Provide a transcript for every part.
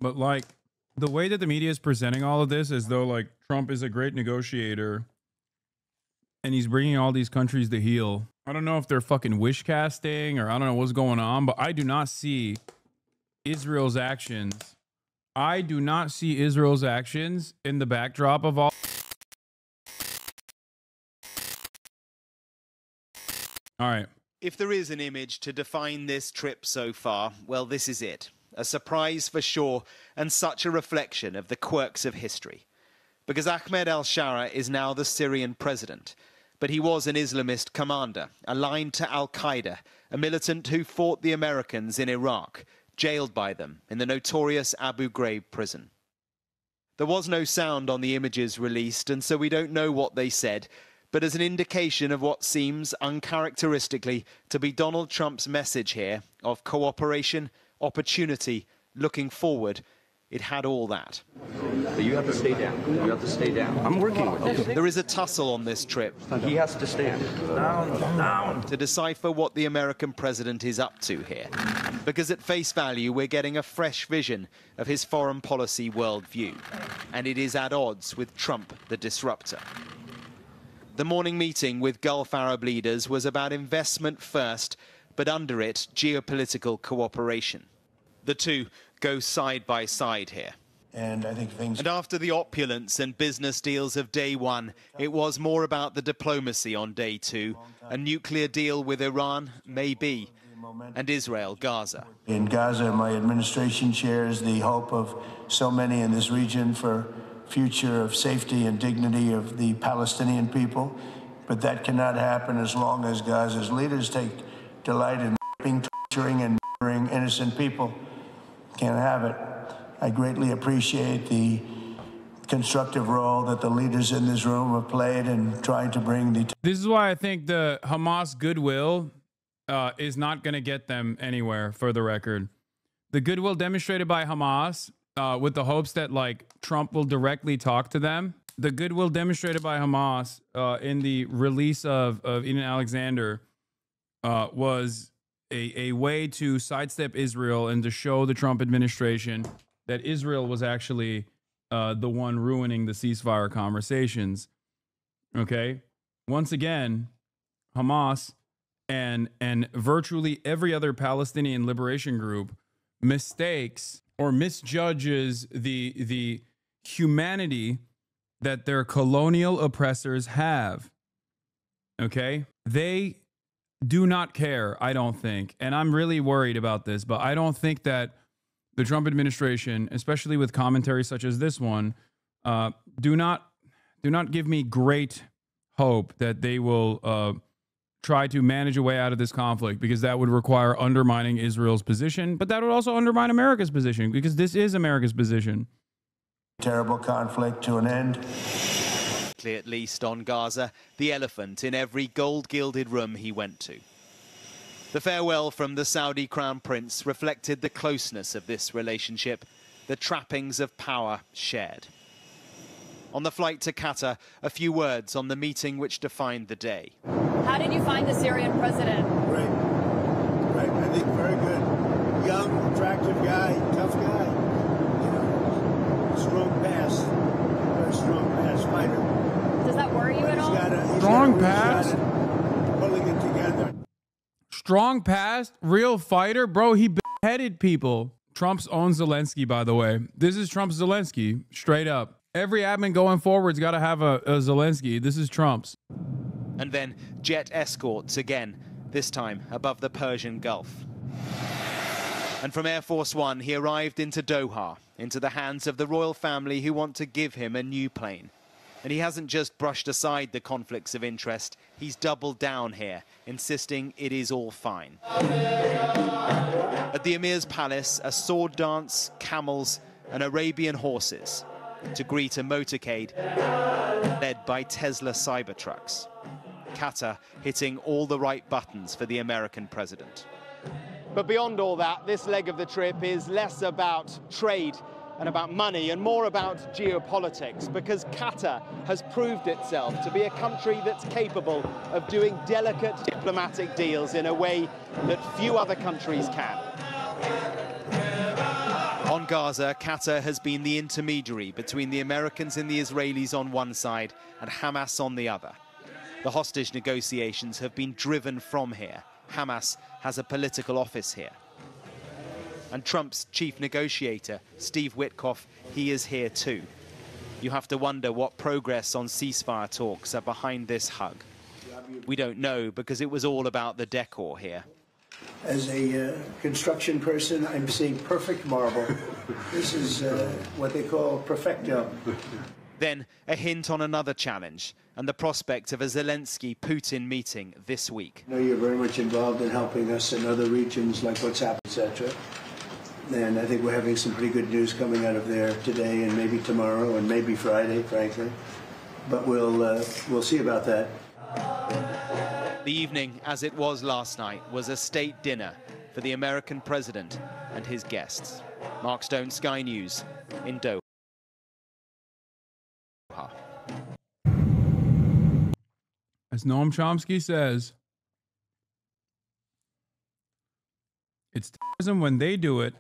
But like the way that the media is presenting all of this as though like Trump is a great negotiator and he's bringing all these countries to heel. I don't know if they're fucking wish casting or I don't know what's going on, but I do not see Israel's actions. I do not see Israel's actions in the backdrop of all. All right. If there is an image to define this trip so far, well, this is it. A surprise for sure, and such a reflection of the quirks of history. Because Ahmed al-Shara is now the Syrian president, but he was an Islamist commander, aligned to al-Qaeda, a militant who fought the Americans in Iraq, jailed by them in the notorious Abu Ghraib prison. There was no sound on the images released, and so we don't know what they said, but as an indication of what seems uncharacteristically to be Donald Trump's message here of cooperation, opportunity, looking forward, it had all that. But you have to stay down. You have to stay down. I'm working with you. There is a tussle on this trip. He has to stand. Down. To decipher what the American president is up to here. Because at face value, we're getting a fresh vision of his foreign policy worldview. And it is at odds with Trump, the disruptor. The morning meeting with Gulf Arab leaders was about investment first, but under it, geopolitical cooperation. The two go side by side here. And I think things... And after the opulence and business deals of day one, it was more about the diplomacy on day two. A nuclear deal with Iran, maybe, and Israel, Gaza. In Gaza, my administration shares the hope of so many in this region for future of safety and dignity of the Palestinian people. But that cannot happen as long as Gaza's leaders take delight in raping, torturing, and murdering innocent people. Can't have it. I greatly appreciate the constructive role that the leaders in this room have played in trying to bring the... This is why I think the Hamas goodwill is not going to get them anywhere, for the record. The goodwill demonstrated by Hamas with the hopes that like Trump will directly talk to them. The goodwill demonstrated by Hamas in the release of Eden Alexander was a way to sidestep Israel and to show the Trump administration that Israel was actually the one ruining the ceasefire conversations. Okay? Once again, Hamas and virtually every other Palestinian liberation group mistakes or misjudges the humanity that their colonial oppressors have. Okay? They do not care, I don't think. And I'm really worried about this, but I don't think that the Trump administration, especially with commentary such as this one, do not give me great hope that they will try to manage a way out of this conflict, because that would require undermining Israel's position, but that would also undermine America's position, because this is America's position. Terrible conflict to an end. At least on Gaza, the elephant in every gold-gilded room he went to. The farewell from the Saudi Crown Prince reflected the closeness of this relationship, the trappings of power shared. On the flight to Qatar, a few words on the meeting which defined the day. How did you find the Syrian president? Great. Great. I think very good. Young, attractive guy, tough guy. You know, strong pass. Very strong pass fighter. Does that worry you at all? Strong pass. Pulling it together. Strong pass, real fighter. Bro, he beheaded people. Trump's own Zelensky, by the way. This is Trump's Zelensky, straight up. Every admin going forward's got to have a Zelensky. This is Trump's. And then jet escorts again, this time above the Persian Gulf. And from Air Force One, he arrived into Doha, into the hands of the royal family who want to give him a new plane. And he hasn't just brushed aside the conflicts of interest, he's doubled down here, insisting it is all fine. At the Emir's palace, a sword dance, camels, and Arabian horses to greet a motorcade led by Tesla Cybertrucks. Qatar hitting all the right buttons for the American president. But beyond all that, this leg of the trip is less about trade and about money and more about geopolitics, because Qatar has proved itself to be a country that's capable of doing delicate diplomatic deals in a way that few other countries can. On Gaza, Qatar has been the intermediary between the Americans and the Israelis on one side and Hamas on the other. The hostage negotiations have been driven from here. Hamas has a political office here. And Trump's chief negotiator, Steve Witkoff, he is here too. You have to wonder what progress on ceasefire talks are behind this hug. We don't know because it was all about the decor here. As a construction person, I'm seeing perfect marble. This is what they call perfecto. Then a hint on another challenge and the prospect of a Zelensky-Putin meeting this week. I know you're very much involved in helping us in other regions like what's happened, etc. And I think we're having some pretty good news coming out of there today and maybe tomorrow and maybe Friday, frankly. But we'll see about that. The evening, as it was last night, was a state dinner for the American president and his guests. Mark Stone, Sky News, in Doha. As Noam Chomsky says, it's terrorism when they do it.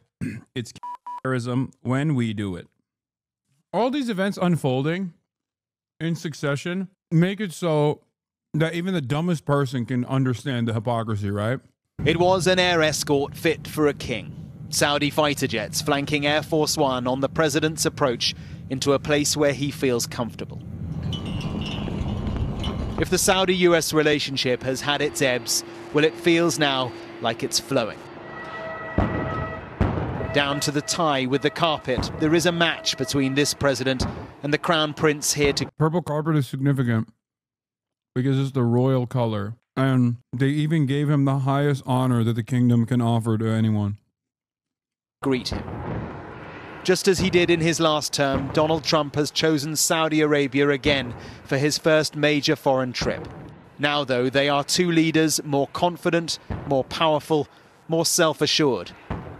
It's terrorism when we do it. All these events unfolding in succession make it so that even the dumbest person can understand the hypocrisy, right? It was an air escort fit for a king. Saudi fighter jets flanking Air Force One on the president's approach into a place where he feels comfortable. If the Saudi-US relationship has had its ebbs, well, it feels now like it's flowing. Down to the tie with the carpet, there is a match between this president and the crown prince here to... Purple carpet is significant because it's the royal color. And they even gave him the highest honor that the kingdom can offer to anyone. Greet him. Just as he did in his last term, Donald Trump has chosen Saudi Arabia again for his first major foreign trip. Now, though, they are two leaders more confident, more powerful, more self-assured,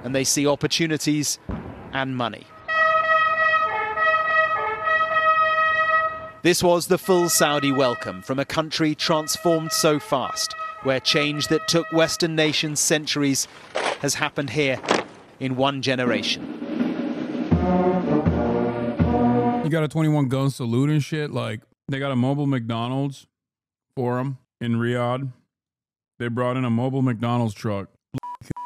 and they see opportunities and money. This was the full Saudi welcome from a country transformed so fast, where change that took Western nations centuries has happened here in one generation. You got a 21 gun salute and shit. Like, they got a mobile McDonald's for them in Riyadh. They brought in a mobile McDonald's truck.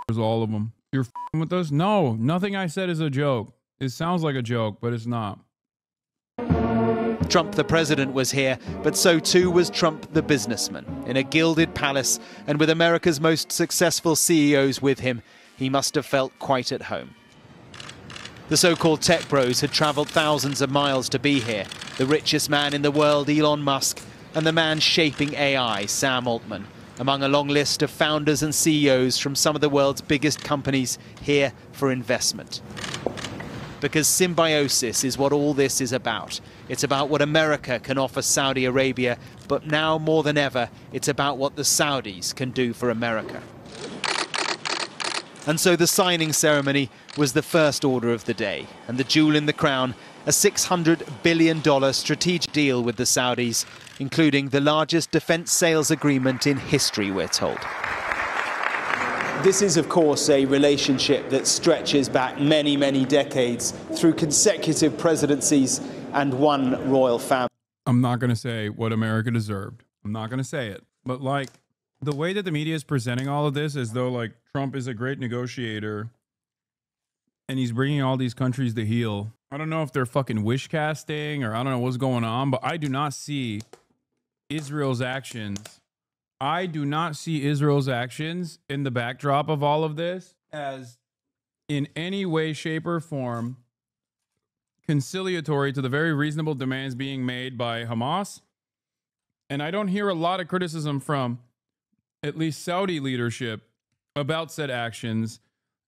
There's all of them. You're f***ing with us? No, nothing I said is a joke. It sounds like a joke, but it's not. Trump the president was here, but so too was Trump the businessman. In a gilded palace and with America's most successful CEOs with him, he must have felt quite at home. The so-called tech bros had traveled thousands of miles to be here. The richest man in the world, Elon Musk, and the man shaping AI, Sam Altman, among a long list of founders and CEOs from some of the world's biggest companies here for investment. Because symbiosis is what all this is about. It's about what America can offer Saudi Arabia, but now more than ever, it's about what the Saudis can do for America. And so the signing ceremony was the first order of the day, and the jewel in the crown, a $600 billion strategic deal with the Saudis, including the largest defense sales agreement in history, we're told. This is, of course, a relationship that stretches back many, many decades through consecutive presidencies and one royal family. I'm not going to say what America deserved. I'm not going to say it. But, like, the way that the media is presenting all of this as though, like, Trump is a great negotiator and he's bringing all these countries to heel. I don't know if they're fucking wish casting or I don't know what's going on, but I do not see Israel's actions. I do not see Israel's actions in the backdrop of all of this as in any way, shape, or form conciliatory to the very reasonable demands being made by Hamas. And I don't hear a lot of criticism from at least Saudi leadership about said actions.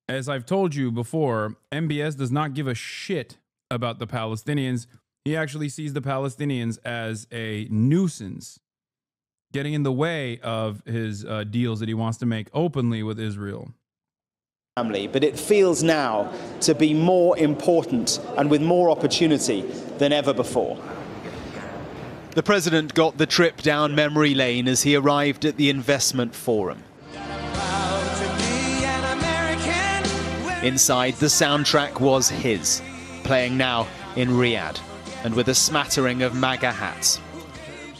As I've told you before, MBS does not give a shit about the Palestinians. He actually sees the Palestinians as a nuisance, getting in the way of his deals that he wants to make openly with Israel. But it feels now to be more important and with more opportunity than ever before. The president got the trip down memory lane as he arrived at the investment forum. Inside, the soundtrack was his, playing now in Riyadh, and with a smattering of MAGA hats.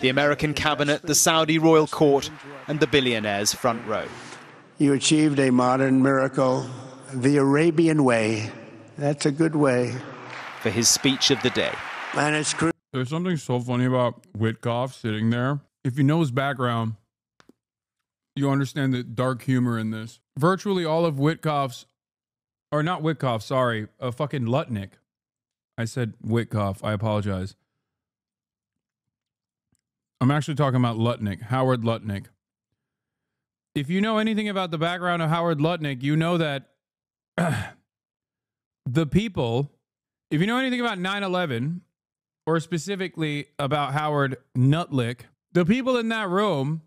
The American cabinet, the Saudi royal court, and the billionaires' front row. You achieved a modern miracle, the Arabian way. That's a good way. For his speech of the day. And it's There's something so funny about Witkoff sitting there. If you know his background, you understand the dark humor in this. Virtually all of Witkoff's, or not Witkoff, sorry, fucking Lutnick. I said Witkoff, I apologize. I'm actually talking about Lutnick, Howard Lutnick. If you know anything about the background of Howard Lutnick, you know that the people, if you know anything about 9/11, or specifically about Howard Nutlick, the people in that room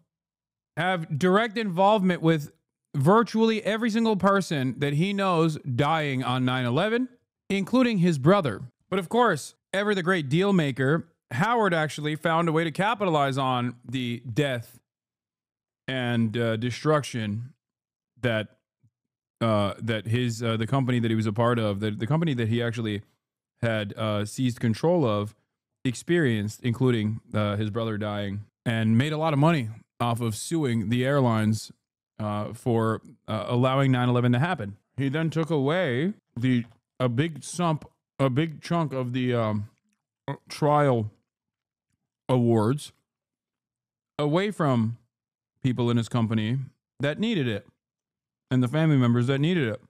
have direct involvement with virtually every single person that he knows dying on 9/11, including his brother. But of course, ever the great deal maker, Howard actually found a way to capitalize on the death and destruction that the company that he was a part of, the company that he actually had seized control of, experienced, including his brother dying, and made a lot of money off of suing the airlines for allowing 9/11 to happen. He then took away a big chunk of the trial awards away from people in his company that needed it, and the family members that needed it.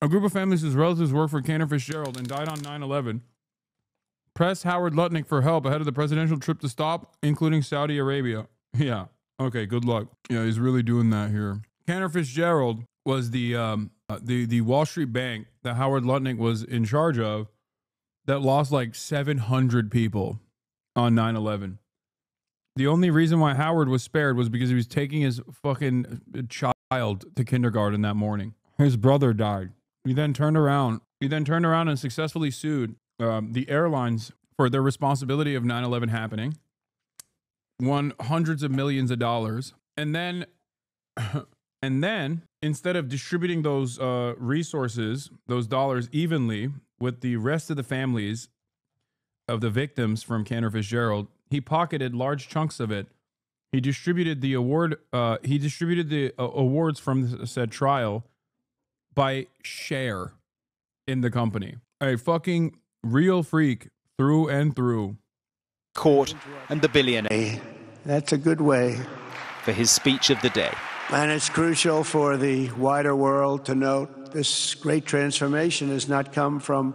A group of families whose relatives worked for Cantor Fitzgerald and died on 9/11 pressed Howard Lutnick for help ahead of the presidential trip to stop, including Saudi Arabia. Yeah. Okay, good luck. Yeah, he's really doing that here. Cantor Fitzgerald was the Wall Street bank that Howard Lutnick was in charge of that lost like 700 people on 9/11. The only reason why Howard was spared was because he was taking his fucking child to kindergarten that morning. His brother died. He then turned around and successfully sued the airlines for their responsibility of 9/11 happening. Won hundreds of millions of dollars. And then instead of distributing those resources, those dollars evenly with the rest of the families of the victims from Cantor Fitzgerald, he pocketed large chunks of it. He distributed the awards from the said trial by share in the company. A fucking real freak through and through. Court and the billionaire. That's a good way. For his speech of the day. And it's crucial for the wider world to note this great transformation has not come from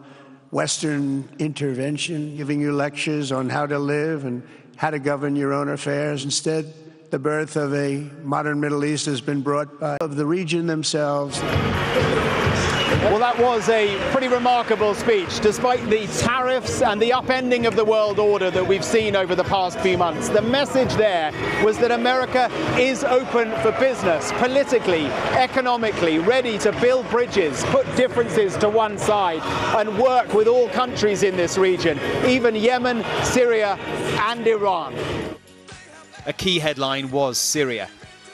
Western intervention, giving you lectures on how to live and how to govern your own affairs. Instead, the birth of a modern Middle East has been brought by of the region themselves. Well, that was a pretty remarkable speech. Despite the tariffs and the upending of the world order that we've seen over the past few months, the message there was that America is open for business, politically, economically, ready to build bridges, put differences to one side, and work with all countries in this region, even Yemen, Syria, and Iran. A key headline was Syria.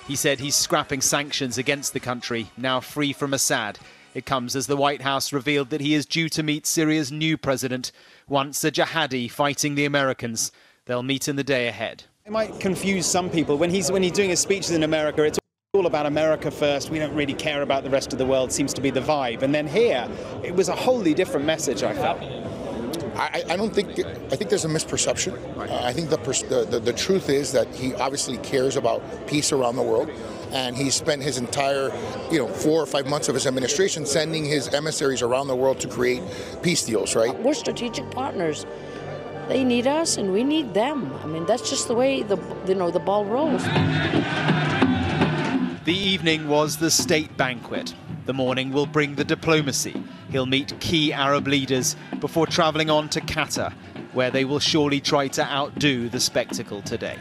He said he's scrapping sanctions against the country, now free from Assad. It comes as the White House revealed that he is due to meet Syria's new president, once a jihadi fighting the Americans. They'll meet in the day ahead. It might confuse some people. When he's doing his speeches in America, it's all about America first. We don't really care about the rest of the world, seems to be the vibe. And then here, it was a wholly different message, I felt. I think there's a misperception. I think the truth is that he obviously cares about peace around the world, and he spent his entire 4 or 5 months of his administration sending his emissaries around the world to create peace deals, right? We're strategic partners. They need us and we need them. I mean, that's just the way the ball rolls. The evening was the state banquet. The morning will bring the diplomacy. He'll meet key Arab leaders before travelling on to Qatar, where they will surely try to outdo the spectacle today.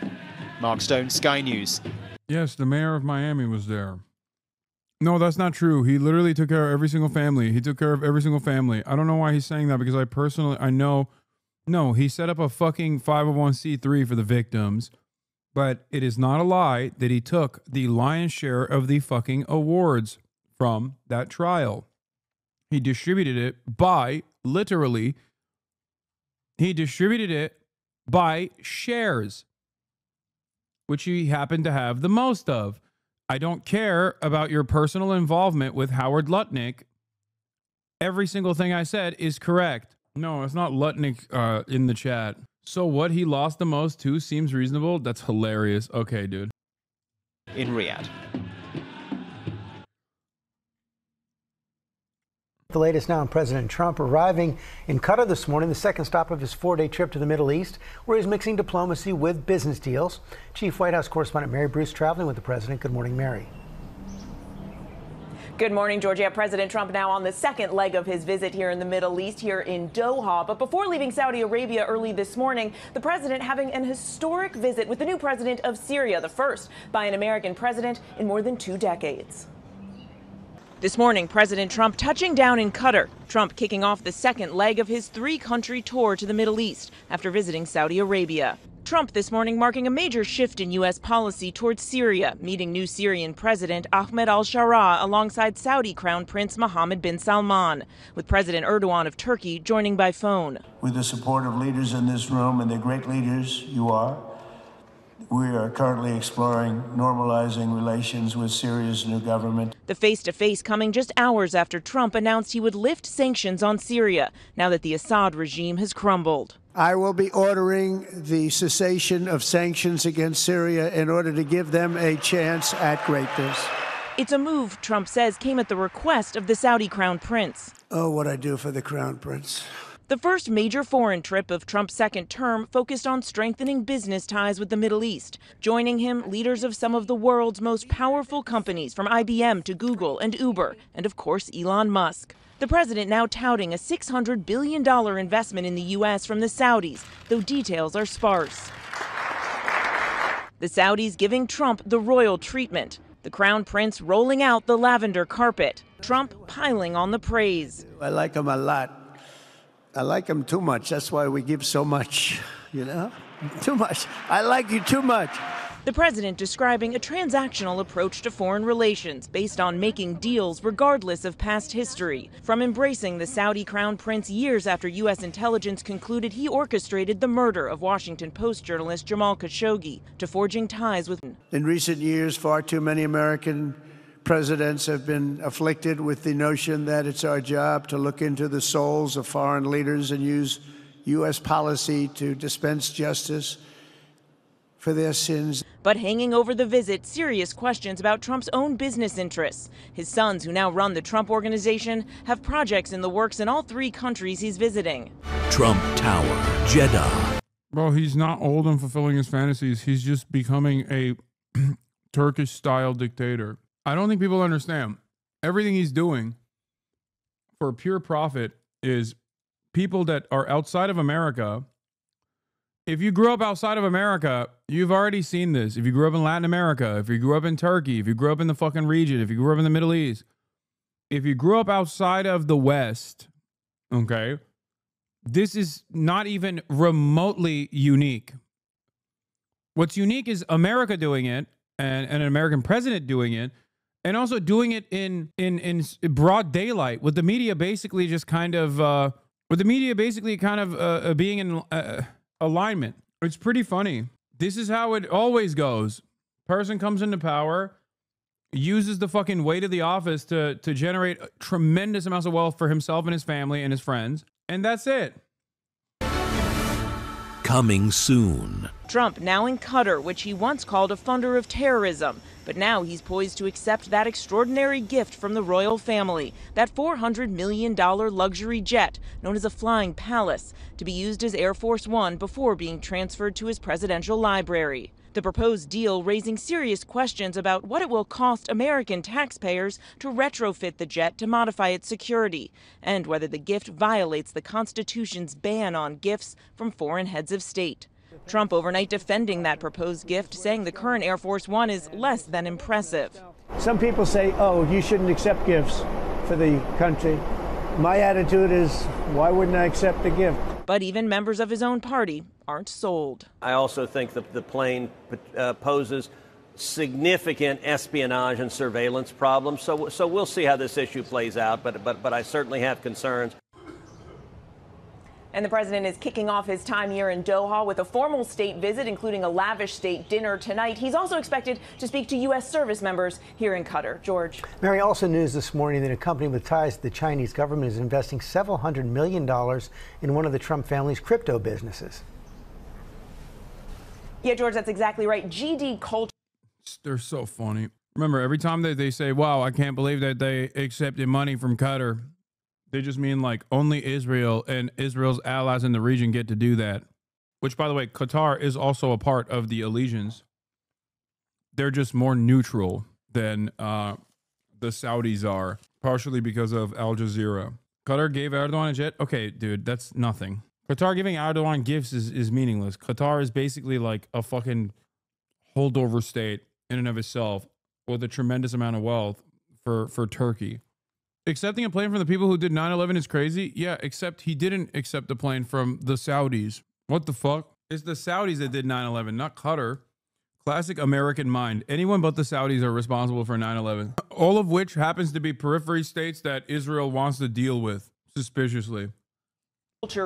Mark Stone, Sky News. Yes, the mayor of Miami was there. No, that's not true. He literally took care of every single family. He took care of every single family. I don't know why he's saying that, because I know. No, he set up a fucking 501c3 for the victims. But it is not a lie that he took the lion's share of the fucking awards from that trial. He distributed it by, literally, he distributed it by shares, which he happened to have the most of. I don't care about your personal involvement with Howard Lutnick. Every single thing I said is correct. No, it's not Lutnick in the chat. So what he lost the most to seems reasonable? That's hilarious. Okay, dude. In Riyadh. The latest now on President Trump arriving in Qatar this morning, the second stop of his 4-day trip to the Middle East, where he's mixing diplomacy with business deals. Chief White House correspondent Mary Bruce traveling with the president. Good morning, Mary. Good morning, Georgia. President Trump now on the second leg of his visit here in the Middle East, here in Doha. But before leaving Saudi Arabia early this morning, the president having an historic visit with the new president of Syria, the first by an American president in more than 2 decades. This morning, President Trump touching down in Qatar. Trump kicking off the second leg of his 3-country tour to the Middle East after visiting Saudi Arabia. Trump this morning marking a major shift in U.S. policy towards Syria, meeting new Syrian President Ahmed al-Sharaa alongside Saudi Crown Prince Mohammed bin Salman, with President Erdogan of Turkey joining by phone. With the support of leaders in this room, and they're great leaders you are, we are currently exploring normalizing relations with Syria's new government. The face-to-face coming just hours after Trump announced he would lift sanctions on Syria, now that the Assad regime has crumbled. I will be ordering the cessation of sanctions against Syria in order to give them a chance at greatness. It's a move, Trump says, came at the request of the Saudi Crown Prince. Oh, what I do for the Crown Prince. The first major foreign trip of Trump's second term focused on strengthening business ties with the Middle East. Joining him, leaders of some of the world's most powerful companies, from IBM to Google and Uber, and of course Elon Musk. The president now touting a $600 billion investment in the U.S. from the Saudis, though details are sparse. The Saudis giving Trump the royal treatment. The Crown Prince rolling out the lavender carpet. Trump piling on the praise. I like him a lot. I like him too much. That's why we give so much, you know? Too much. I like you too much. The president describing a transactional approach to foreign relations based on making deals regardless of past history. From embracing the Saudi Crown Prince years after U.S. intelligence concluded he orchestrated the murder of Washington Post journalist Jamal Khashoggi, to forging ties with... In recent years, far too many American presidents have been afflicted with the notion that it's our job to look into the souls of foreign leaders and use U.S. policy to dispense justice for their sins. But hanging over the visit, serious questions about Trump's own business interests. His sons, who now run the Trump Organization, have projects in the works in all 3 countries he's visiting. Trump Tower, Jeddah. Bro, he's not old and fulfilling his fantasies. He's just becoming a Turkish-style dictator. I don't think people understand. Everything he's doing for pure profit is people that are outside of America. If you grew up outside of America, you've already seen this. If you grew up in Latin America, if you grew up in Turkey, if you grew up in the fucking region, if you grew up in the Middle East, if you grew up outside of the West, okay, this is not even remotely unique. What's unique is America doing it, and an American president doing it, and also doing it in broad daylight, with the media basically just kind of being in alignment. It's pretty funny. This is how it always goes. Person comes into power, uses the fucking weight of the office to generate tremendous amounts of wealth for himself and his family and his friends, and that's it. Coming soon. Trump now in Qatar, which he once called a funder of terrorism. But now he's poised to accept that extraordinary gift from the royal family, that $400 million luxury jet known as a flying palace, to be used as Air Force One before being transferred to his presidential library. The proposed deal raising serious questions about what it will cost American taxpayers to retrofit the jet to modify its security, and whether the gift violates the Constitution's ban on gifts from foreign heads of state. Trump overnight defending that proposed gift, saying the current Air Force One is less than impressive. Some people say, oh, you shouldn't accept gifts for the country. My attitude is, why wouldn't I accept a gift? But even members of his own party aren't sold. I also think that the plane poses significant espionage and surveillance problems. So we'll see how this issue plays out. But I certainly have concerns. And the president is kicking off his time here in Doha with a formal state visit, including a lavish state dinner tonight. He's also expected to speak to U.S. service members here in Qatar. George. Mary, also news this morning that a company with ties to the Chinese government is investing several $100 million in one of the Trump family's crypto businesses. Yeah, George, that's exactly right. GD Culture. They're so funny. Remember, every time that they say, wow, I can't believe that they accepted money from Qatar, they just mean like only Israel and Israel's allies in the region get to do that. Which, by the way, Qatar is also a part of the allegiance. They're just more neutral than the Saudis are, partially because of Al Jazeera. Qatar gave Erdogan a jet. Okay, dude, that's nothing. Qatar giving Erdogan gifts is meaningless. Qatar is basically like a fucking holdover state in and of itself with a tremendous amount of wealth for Turkey. Accepting a plane from the people who did 9/11 is crazy. Yeah, except he didn't accept a plane from the Saudis. What the fuck? It's the Saudis that did 9/11, not Qatar. Classic American mind. Anyone but the Saudis are responsible for 9/11. All of which happens to be periphery states that Israel wants to deal with, suspiciously.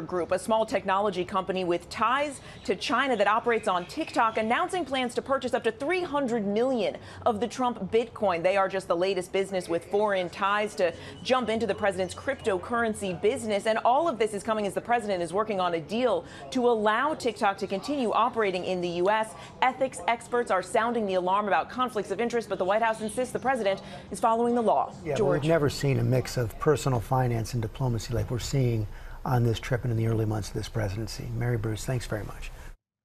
Group, a small technology company with ties to China that operates on TikTok, announcing plans to purchase up to 300 million of the Trump Bitcoin. They are just the latest business with foreign ties to jump into the president's cryptocurrency business. And all of this is coming as the president is working on a deal to allow TikTok to continue operating in the U.S. Ethics experts are sounding the alarm about conflicts of interest, but the White House insists the president is following the law. Yeah, George. we've never seen a mix of personal finance and diplomacy like we're seeing on this trip and in the early months of this presidency. Mary Bruce, thanks very much.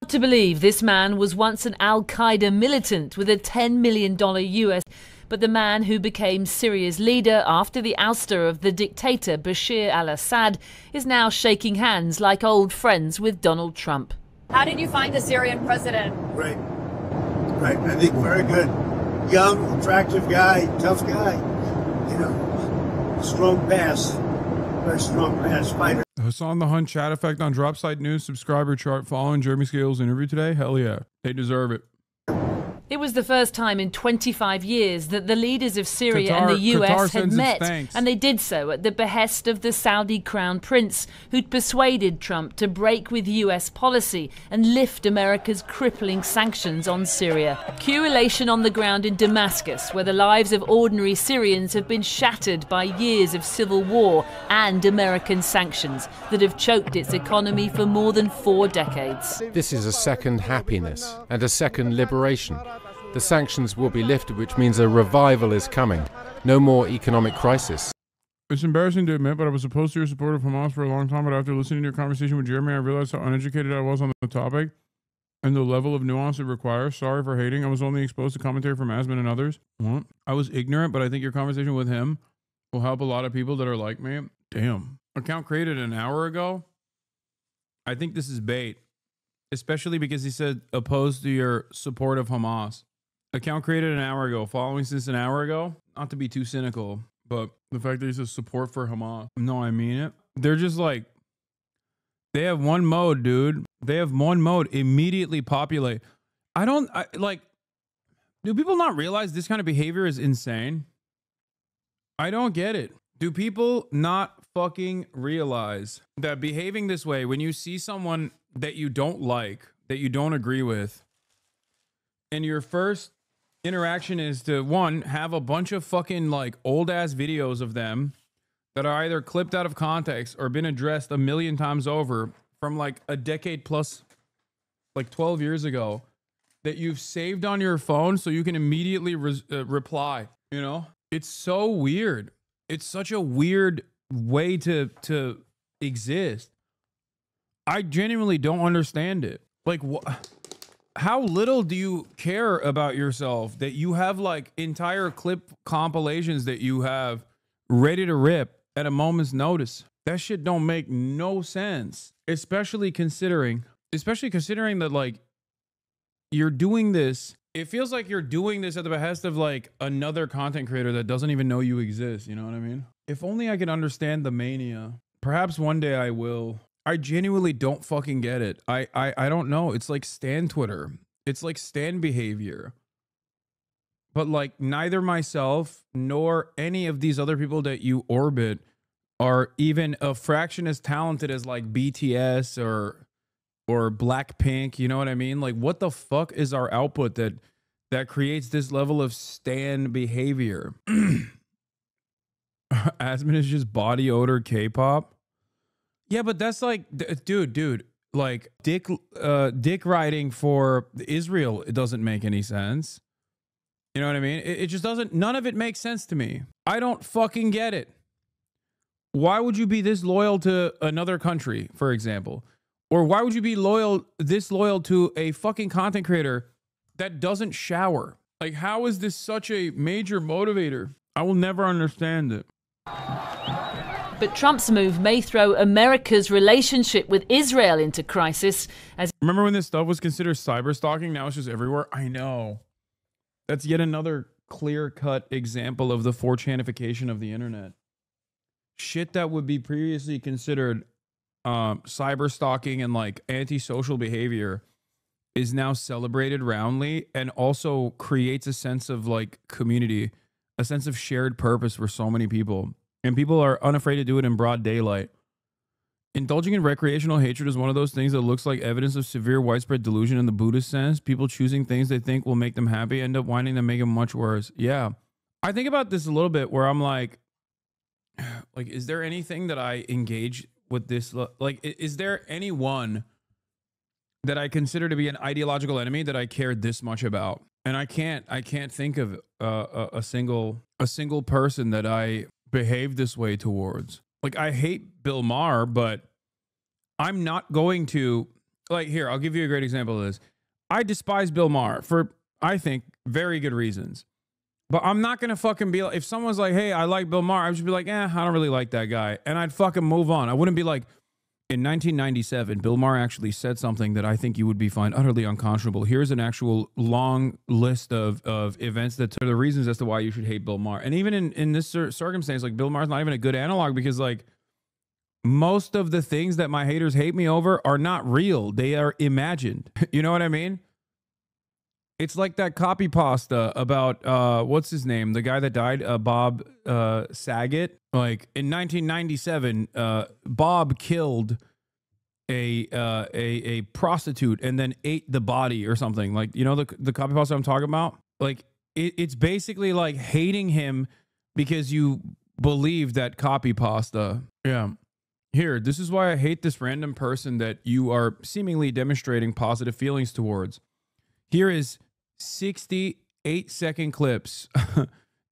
To believe this man was once an al-Qaeda militant with a $10 million US, but the man who became Syria's leader after the ouster of the dictator Bashar al-Assad is now shaking hands like old friends with Donald Trump. How did you find the Syrian president? Great. I think very good. Young, attractive guy, tough guy. You know, strong pass. Very strong pass fighter. Hasan the Hunt chat effect on Dropsite News subscriber chart following Jeremy Scales' interview today? Hell yeah. They deserve it. It was the first time in 25 years that the leaders of Syria and the US had met, and they did so at the behest of the Saudi crown prince, who'd persuaded Trump to break with US policy and lift America's crippling sanctions on Syria. Cue elation on the ground in Damascus, where the lives of ordinary Syrians have been shattered by years of civil war and American sanctions that have choked its economy for more than 4 decades. This is a second happiness and a second liberation. The sanctions will be lifted, which means a revival is coming. No more economic crisis. It's embarrassing to admit, but I was opposed to your support of Hamas for a long time, but after listening to your conversation with Jeremy, I realized how uneducated I was on the topic and the level of nuance it requires. Sorry for hating. I was only exposed to commentary from Asman and others. Well, I was ignorant, but I think your conversation with him will help a lot of people that are like me. Damn. Account created an hour ago. I think this is bait, especially because he said opposed to your support of Hamas. Account created an hour ago, following since an hour ago. Not to be too cynical, but the fact that he says support for Hamas. No, I mean it. They're just like, they have one mode, dude. They have one mode. Immediately populate. Do people not realize this kind of behavior is insane? I don't get it. Do people not fucking realize that behaving this way, when you see someone that you don't like, that you don't agree with, and your first interaction is to, one, have a bunch of fucking like old ass videos of them that are either clipped out of context or been addressed a million times over from like a decade plus, like 12 years ago, that you've saved on your phone so you can immediately reply, you know? It's so weird. It's such a weird way to exist. I genuinely don't understand it. Like, how little do you care about yourself that you have like entire clip compilations that you have ready to rip at a moment's notice? That shit don't make no sense, especially considering that like you're doing this. It feels like you're doing this at the behest of like another content creator that doesn't even know you exist. You know what I mean? If only I could understand the mania. Perhaps one day I will. I genuinely don't fucking get it. I don't know. It's like Stan Twitter. It's like Stan behavior. but like neither myself nor any of these other people that you orbit are even a fraction as talented as like BTS or Blackpink. You know what I mean? Like, what the fuck is our output that creates this level of stan behavior? Asmin is just body odor K-pop. Yeah, but that's like, dude, like dick riding for Israel. It doesn't make any sense. You know what I mean? It just doesn't. None of it makes sense to me. I don't fucking get it. Why would you be this loyal to another country, for example? Or why would you be this loyal to a fucking content creator that doesn't shower? Like, how is this such a major motivator? I will never understand it. But Trump's move may throw America's relationship with Israel into crisis. As remember when this stuff was considered cyber stalking? Now it's just everywhere. I know. That's yet another clear-cut example of the 4chanification of the internet. Shit that would be previously considered cyber stalking and like antisocial behavior is now celebrated roundly and also creates a sense of like community, a sense of shared purpose for so many people. And people are unafraid to do it in broad daylight. Indulging in recreational hatred is one of those things that looks like evidence of severe widespread delusion in the Buddhist sense. People choosing things they think will make them happy end up winding them make them much worse. Yeah. I think about this a little bit where I'm like, is there anything that I engage with this? Like, is there anyone that I consider to be an ideological enemy that I care this much about? And I can't think of a single person that I behave this way towards. Like, I hate Bill Maher, but I'm not going to, like, here, I'll give you a great example of this. I despise Bill Maher for, I think, very good reasons. But I'm not going to fucking be like, if someone's like, hey, I like Bill Maher, I would just be like, I don't really like that guy. And I'd fucking move on. I wouldn't be like, in 1997, Bill Maher actually said something that I think you would find utterly unconscionable. Here's an actual long list of events that are the reasons as to why you should hate Bill Maher. And even in this circumstance, like, Bill Maher's not even a good analog because, like, most of the things that my haters hate me over are not real. They are imagined. You know what I mean? It's like that copy pasta about, what's his name? The guy that died, Bob Saget. Like, in 1997, Bob killed a prostitute and then ate the body or something. Like, you know, the copy pasta I'm talking about? Like, it's basically like hating him because you believe that copy pasta. Yeah. Here, this is why I hate this random person that you are seemingly demonstrating positive feelings towards. Here is 68-second clips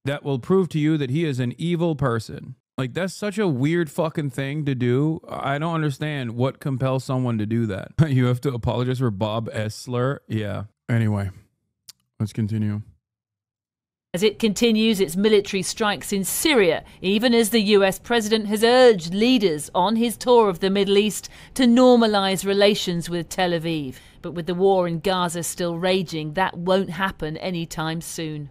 that will prove to you that he is an evil person. Like, that's such a weird fucking thing to do. I don't understand what compels someone to do that. You have to apologize for Bob Essler. Yeah. Anyway, let's continue. As it continues its military strikes in Syria, even as the US president has urged leaders on his tour of the Middle East to normalize relations with Tel Aviv. But with the war in Gaza still raging, that won't happen anytime soon.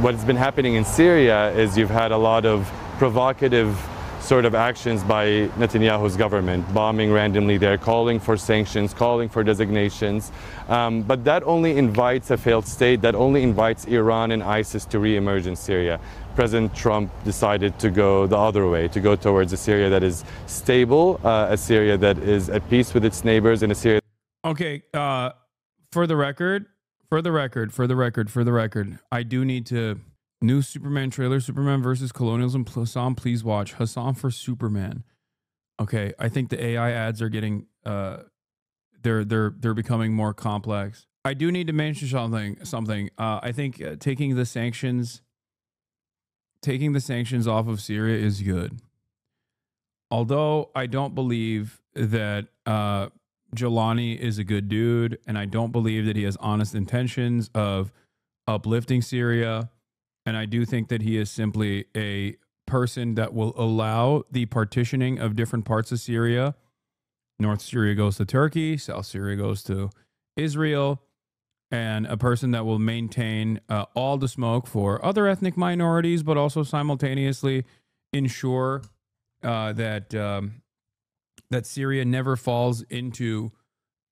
What's been happening in Syria is you've had a lot of provocative sort of actions by Netanyahu's government, bombing randomly there, calling for sanctions, calling for designations. But that only invites a failed state, that only invites Iran and ISIS to re-emerge in Syria. President Trump decided to go the other way, to go towards a Syria that is stable, a Syria that is at peace with its neighbors, and a Syria... Okay, for the record, I do need to... New Superman trailer, Superman versus Colonialism. Hasan, please watch. Hasan for Superman. Okay, I think the AI ads are getting they're becoming more complex. I do need to mention something. I think taking the sanctions off of Syria is good. Although I don't believe that Jelani is a good dude, and I don't believe that he has honest intentions of uplifting Syria. And I do think that he is simply a person that will allow the partitioning of different parts of Syria. North Syria goes to Turkey, South Syria goes to Israel, and a person that will maintain all the smoke for other ethnic minorities, but also simultaneously ensure that Syria never falls into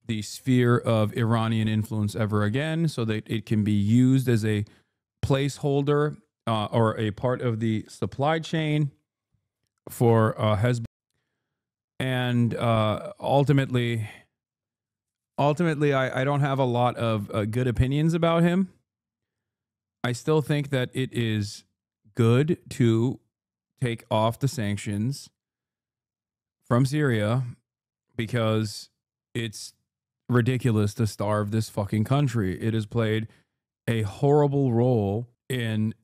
the sphere of Iranian influence ever again, so that it can be used as a placeholder or a part of the supply chain for Hezbollah. And ultimately, I don't have a lot of good opinions about him. I still think that it is good to take off the sanctions from Syria because it's ridiculous to starve this fucking country. It has played a horrible role in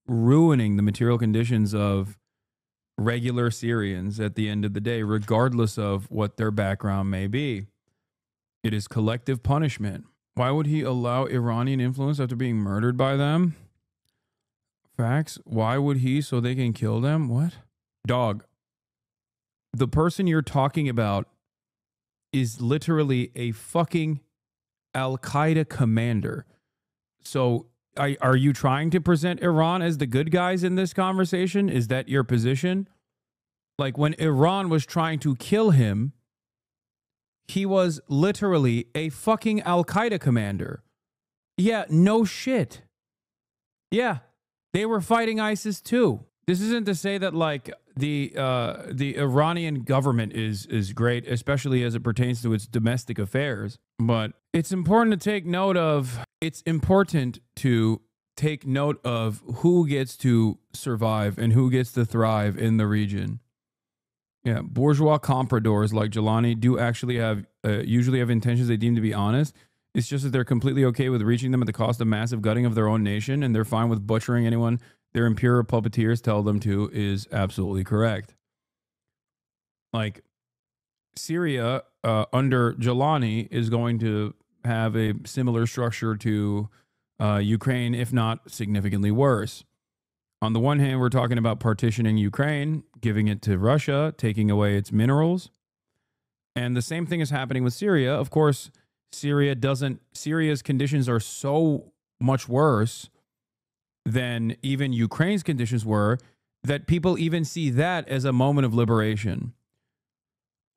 ruining the material conditions of regular Syrians at the end of the day, regardless of what their background may be. It is collective punishment. Why would he allow Iranian influence after being murdered by them? Facts. Why would he? So they can kill them? What? Dog. The person you're talking about is literally a fucking Al-Qaeda commander. So are you trying to present Iran as the good guys in this conversation? Is that your position? Like when Iran was trying to kill him, he was literally a fucking Al-Qaeda commander. Yeah, no shit. Yeah, they were fighting ISIS too. This isn't to say that like the Iranian government is great, especially as it pertains to its domestic affairs. But it's important to take note of. It's important to take note of who gets to survive and who gets to thrive in the region. Yeah, bourgeois compradors like Jelani do actually have usually have intentions they deem to be honest. It's just that they're completely okay with reaching them at the cost of massive gutting of their own nation, and they're fine with butchering anyone their imperial puppeteers tell them to is absolutely correct. Like, Syria under Jelani is going to have a similar structure to Ukraine, if not significantly worse. On the one hand, we're talking about partitioning Ukraine, giving it to Russia, taking away its minerals. And the same thing is happening with Syria. Of course, Syria's conditions are so much worse than even Ukraine's conditions were that people even see that as a moment of liberation.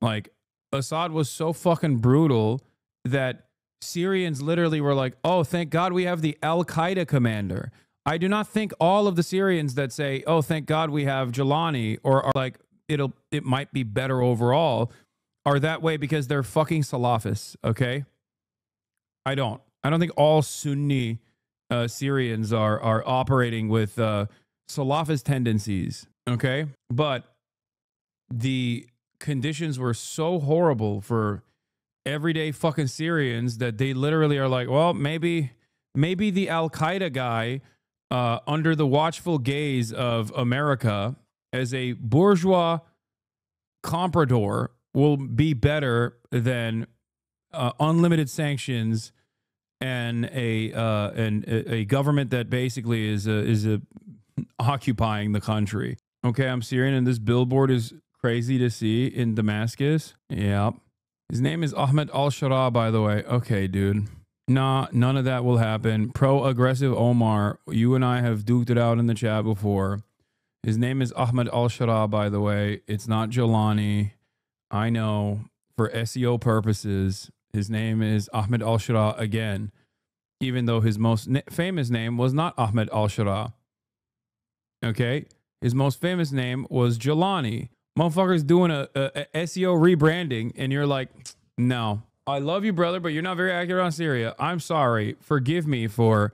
Like, Assad was so fucking brutal that Syrians literally were like, oh, thank God we have the Al-Qaeda commander. I do not think all of the Syrians that say, oh, thank God we have Jelani, or are like, it might be better overall, are that way because they're fucking Salafists, okay? I don't think all Sunni Syrians are operating with Salafist tendencies, okay? But the conditions were so horrible for everyday fucking Syrians that they literally are like, well, maybe the Al-Qaeda guy under the watchful gaze of America as a bourgeois comprador will be better than unlimited sanctions and a government that basically is occupying the country. Okay, I'm Syrian, and this billboard is crazy to see in Damascus. Yep. His name is Ahmed al-Shara, by the way. Okay, dude. Nah, none of that will happen. Pro-aggressive Omar, you and I have duked it out in the chat before. His name is Ahmed al-Shara, by the way. It's not Jelani. I know. For SEO purposes, his name is Ahmed al-Shara again, even though his most famous name was not Ahmed al-Shara. Okay? His most famous name was Jelani. Motherfucker's doing a SEO rebranding, and you're like, no. I love you, brother, but you're not very accurate on Syria. I'm sorry. Forgive me for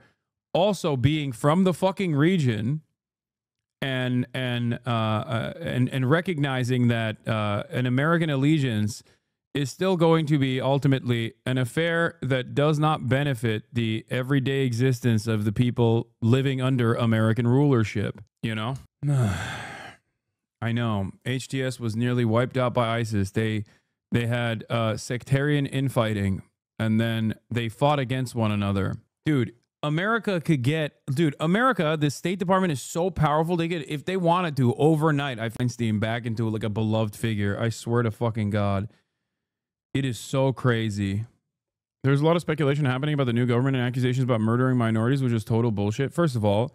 also being from the fucking region and recognizing that an American allegiance is still going to be ultimately an affair that does not benefit the everyday existence of the people living under American rulership, you know? I know. HTS was nearly wiped out by ISIS. They had sectarian infighting, and then they fought against one another. Dude, America, the State Department is so powerful. They could, if they wanted to, overnight, Feinstein back into like a beloved figure. I swear to fucking God. It is so crazy. There's a lot of speculation happening about the new government and accusations about murdering minorities, which is total bullshit. First of all,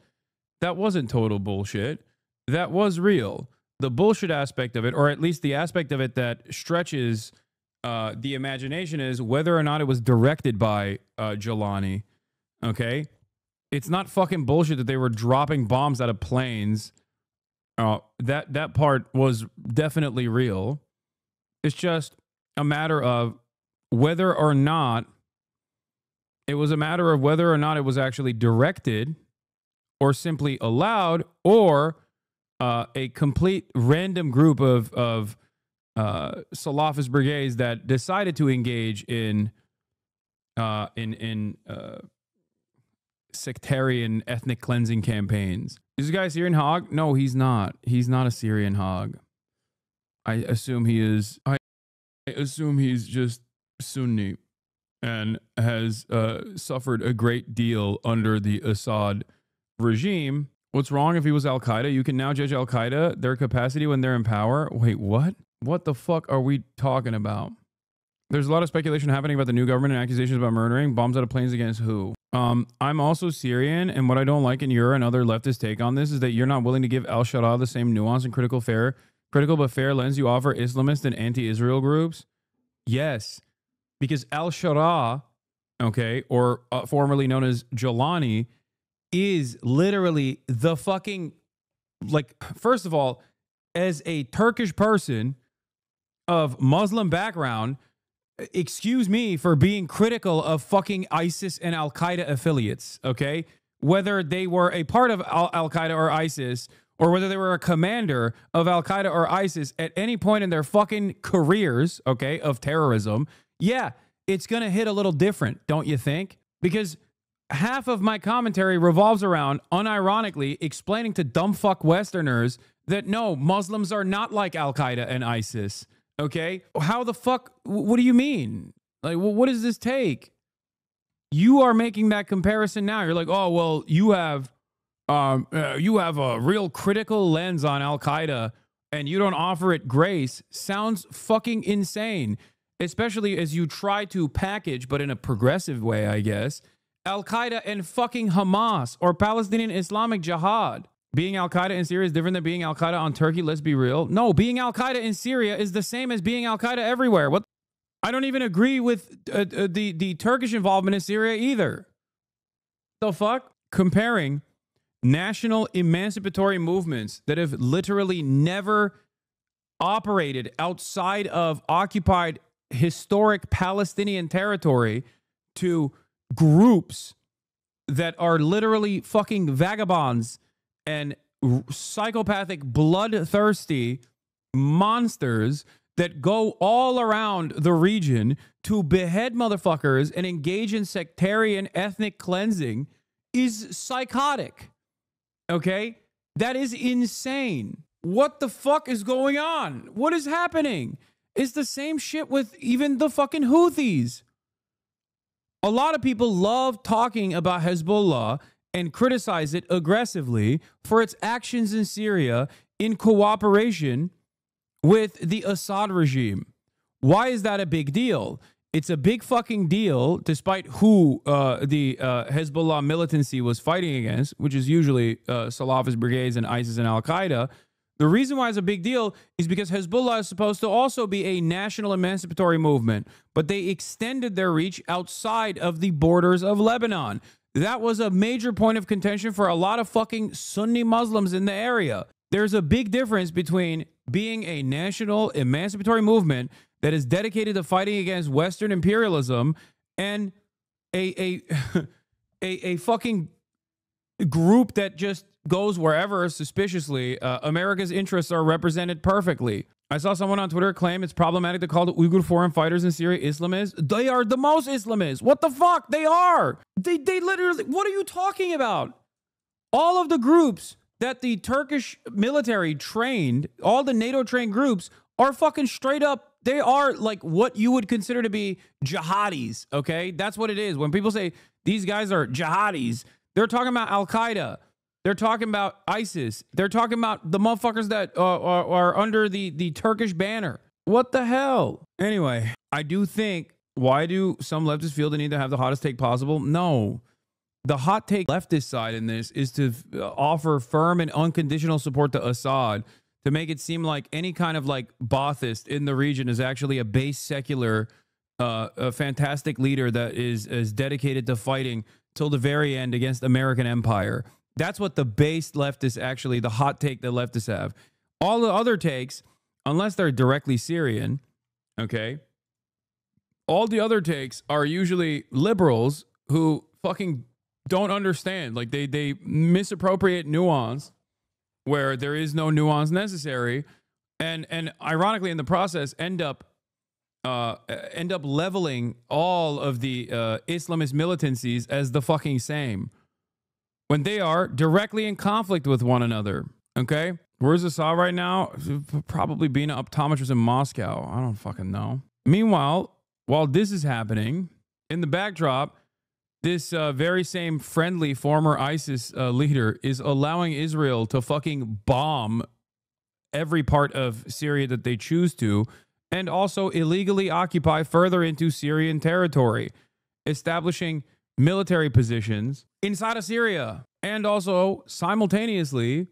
that wasn't total bullshit. That was real. The bullshit aspect of it, or at least the aspect of it that stretches the imagination, is whether or not it was directed by Jelani. Okay? It's not fucking bullshit that they were dropping bombs out of planes. That part was definitely real. It's just a matter of whether or not it was actually directed or simply allowed, or a complete random group of Salafist brigades that decided to engage in sectarian ethnic cleansing campaigns. Is this guy a Syrian hog? No, he's not. He's not a Syrian hog. I assume he is. I assume he's just Sunni and has suffered a great deal under the Assad regime. What's wrong if he was Al-Qaeda? You can now judge Al-Qaeda, their capacity when they're in power. Wait, what? What the fuck are we talking about? There's a lot of speculation happening about the new government and accusations about murdering. Bombs out of planes against who? I'm also Syrian, and what I don't like in your and other leftist take on this is that you're not willing to give al-Sharaa the same nuance and critical but fair lens you offer Islamist and anti-Israel groups. Yes, because al-Sharaa, okay, or formerly known as Jelani, is literally the fucking, like, first of all, as a Turkish person of Muslim background, excuse me for being critical of fucking ISIS and Al-Qaeda affiliates, okay? Whether they were a part of Al-Qaeda or ISIS, or whether they were a commander of Al-Qaeda or ISIS at any point in their fucking careers, okay, of terrorism, yeah, it's going to hit a little different, don't you think? Because half of my commentary revolves around, unironically, explaining to dumb fuck Westerners that no, Muslims are not like Al-Qaeda and ISIS. Okay, how the fuck? What do you mean? Like, what does this take? You are making that comparison now. You're like, oh well, you have a real critical lens on Al-Qaeda, and you don't offer it grace. Sounds fucking insane, especially as you try to package, but in a progressive way, I guess, Al-Qaeda and fucking Hamas or Palestinian Islamic Jihad. Being Al-Qaeda in Syria is different than being Al-Qaeda on Turkey. Let's be real. No, being Al-Qaeda in Syria is the same as being Al-Qaeda everywhere. What? I don't even agree with the Turkish involvement in Syria either. The fuck? Comparing national emancipatory movements that have literally never operated outside of occupied historic Palestinian territory to groups that are literally fucking vagabonds and psychopathic, bloodthirsty monsters that go all around the region to behead motherfuckers and engage in sectarian ethnic cleansing is psychotic. Okay? That is insane. What the fuck is going on? What is happening? It's the same shit with even the fucking Houthis. A lot of people love talking about Hezbollah and criticize it aggressively for its actions in Syria in cooperation with the Assad regime. Why is that a big deal? It's a big fucking deal, despite who the Hezbollah militancy was fighting against, which is usually Salafist brigades and ISIS and Al-Qaeda. The reason why it's a big deal is because Hezbollah is supposed to also be a national emancipatory movement, but they extended their reach outside of the borders of Lebanon. That was a major point of contention for a lot of fucking Sunni Muslims in the area. There's a big difference between being a national emancipatory movement that is dedicated to fighting against Western imperialism and a fucking group that just goes wherever suspiciously America's interests are represented perfectly. I saw someone on Twitter claim it's problematic to call the Uyghur foreign fighters in Syria Islamists. They are the most Islamists. What the fuck? They are. They literally, what are you talking about? All of the groups that the Turkish military trained, all the NATO trained groups are fucking straight up. They are like what you would consider to be jihadis. Okay. That's what it is. When people say these guys are jihadis, they're talking about Al-Qaeda. They're talking about ISIS. They're talking about the motherfuckers that are under the Turkish banner. What the hell? Anyway, I do think, why do some leftists feel the need to have the hottest take possible? No. The hot take leftist side in this is to offer firm and unconditional support to Assad, to make it seem like any kind of like Baathist in the region is actually a base secular a fantastic leader that is dedicated to fighting till the very end against American empire. That's what the base leftists, actually, the hot take that leftists have. All the other takes, unless they're directly Syrian, okay, all the other takes are usually liberals who fucking don't understand. Like, they misappropriate nuance where there is no nuance necessary, and ironically in the process end up leveling all of the Islamist militancies as the fucking same when they are directly in conflict with one another. Okay, where's Assad right now? Probably being an optometrist in Moscow. I don't fucking know. Meanwhile, while this is happening, in the backdrop, this very same friendly former ISIS leader is allowing Israel to fucking bomb every part of Syria that they choose to, and also illegally occupy further into Syrian territory, establishing military positions inside of Syria, and also simultaneously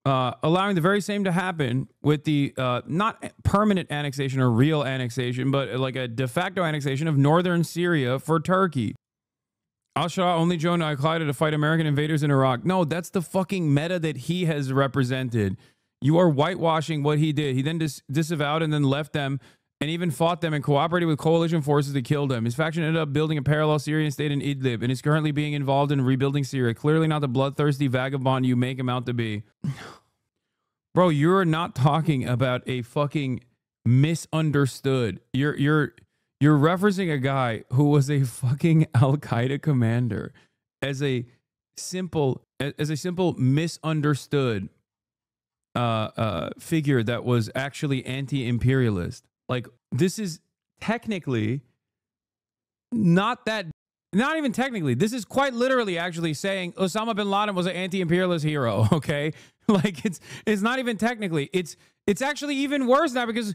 allowing the very same to happen with the not permanent annexation or real annexation, but like a de facto annexation of northern Syria for Turkey. Al-Shabaab only joined Al-Qaeda to fight American invaders in Iraq. No, that's the fucking meta that he has represented. You are whitewashing what he did. He then disavowed and then left them and even fought them and cooperated with coalition forces to kill them. His faction ended up building a parallel Syrian state in Idlib and is currently being involved in rebuilding Syria. Clearly not the bloodthirsty vagabond you make him out to be. Bro, you're not talking about a fucking misunderstood. You're referencing a guy who was a fucking Al-Qaeda commander as a simple misunderstood figure that was actually anti-imperialist. Like, this is technically not even technically. This is quite literally actually saying Osama bin Laden was an anti-imperialist hero, okay? Like, it's not even technically. It's actually even worse now because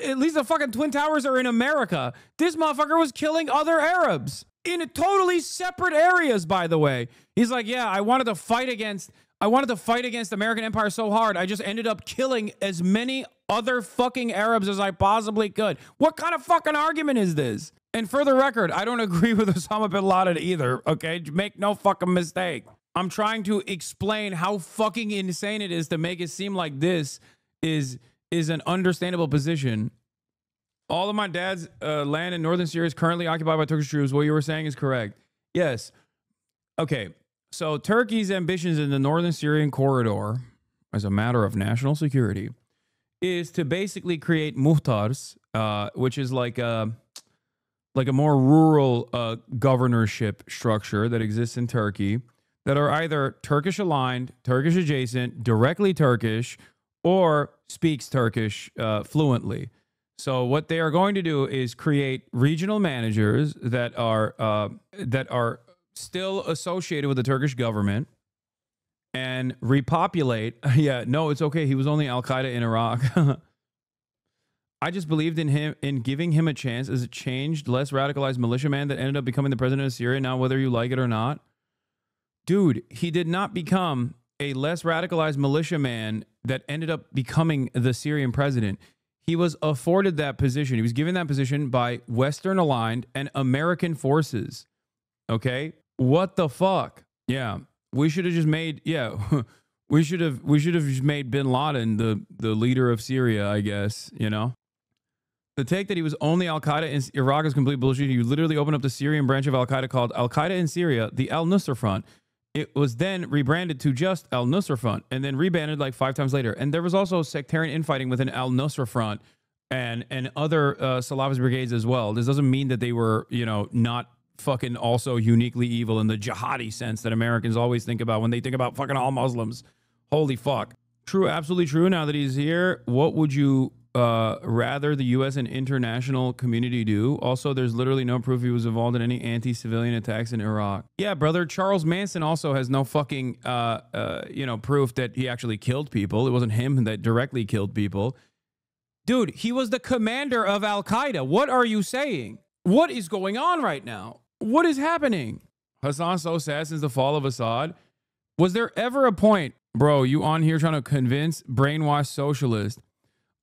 at least the fucking Twin Towers are in America. This motherfucker was killing other Arabs in totally separate areas, by the way. He's like, yeah, I wanted to fight against American empire so hard, I just ended up killing as many other fucking Arabs as I possibly could. What kind of fucking argument is this? And for the record, I don't agree with Osama bin Laden either, okay? Make no fucking mistake. I'm trying to explain how fucking insane it is to make it seem like this is an understandable position. All of my dad's land in northern Syria is currently occupied by Turkish troops. What you were saying is correct. Yes. Okay. So Turkey's ambitions in the northern Syrian corridor, as a matter of national security, is to basically create muhtars, which is like a more rural governorship structure that exists in Turkey, that are either Turkish aligned, Turkish adjacent, directly Turkish, or speaks Turkish fluently. So what they are going to do is create regional managers that are still associated with the Turkish government and repopulate. Yeah, no, it's okay. He was only Al-Qaeda in Iraq. I just believed in him, in giving him a chance as a changed, less radicalized militiaman that ended up becoming the president of Syria. Now, whether you like it or not, dude, he did not become a less radicalized militiaman that ended up becoming the Syrian president. He was afforded that position. He was given that position by Western aligned and American forces. Okay? What the fuck? Yeah. We should have just made, we should have just made bin Laden the leader of Syria, I guess, you know? The take that he was only Al-Qaeda in Iraq is complete bullshit. You literally opened up the Syrian branch of Al-Qaeda called Al-Qaeda in Syria, the Al-Nusra Front. It was then rebranded to just Al-Nusra Front and then rebranded like 5 times later. And there was also sectarian infighting within Al-Nusra Front and other Salafist brigades as well. This doesn't mean that they were, you know, not fucking also uniquely evil in the jihadi sense that Americans always think about when they think about fucking all Muslims. Holy fuck. True, absolutely true. Now that he's here, what would you rather the U.S. and international community do? Also, there's literally no proof he was involved in any anti-civilian attacks in Iraq. Yeah, brother, Charles Manson also has no fucking, proof that he actually killed people. It wasn't him that directly killed people. Dude, he was the commander of Al-Qaeda. What are you saying? What is going on right now? What is happening? Hasan's so sad since the fall of Assad. Was there ever a point, bro, you on here trying to convince brainwashed socialists?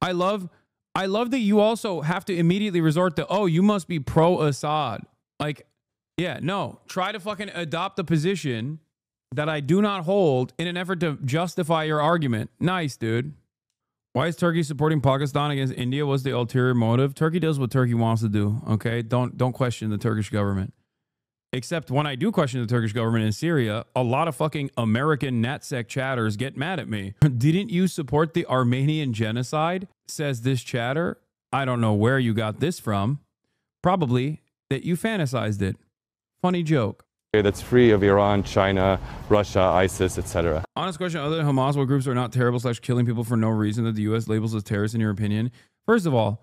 I love I love that you also have to immediately resort to, oh, you must be pro-Assad. Like, yeah, no. Try to fucking adopt a position that I do not hold in an effort to justify your argument. Nice, dude. Why is Turkey supporting Pakistan against India? What's the ulterior motive? Turkey does what Turkey wants to do, okay? Don't question the Turkish government. Except when I do question the Turkish government in Syria, a lot of fucking American NatSec chatters get mad at me. Didn't you support the Armenian genocide? Says this chatter. I don't know where you got this from. Probably that you fantasized it. Funny joke. That's free of Iran, China, Russia, ISIS, etc. Honest question, other than Hamas, what groups are not terrible / killing people for no reason that the U.S. labels as terrorists in your opinion? First of all,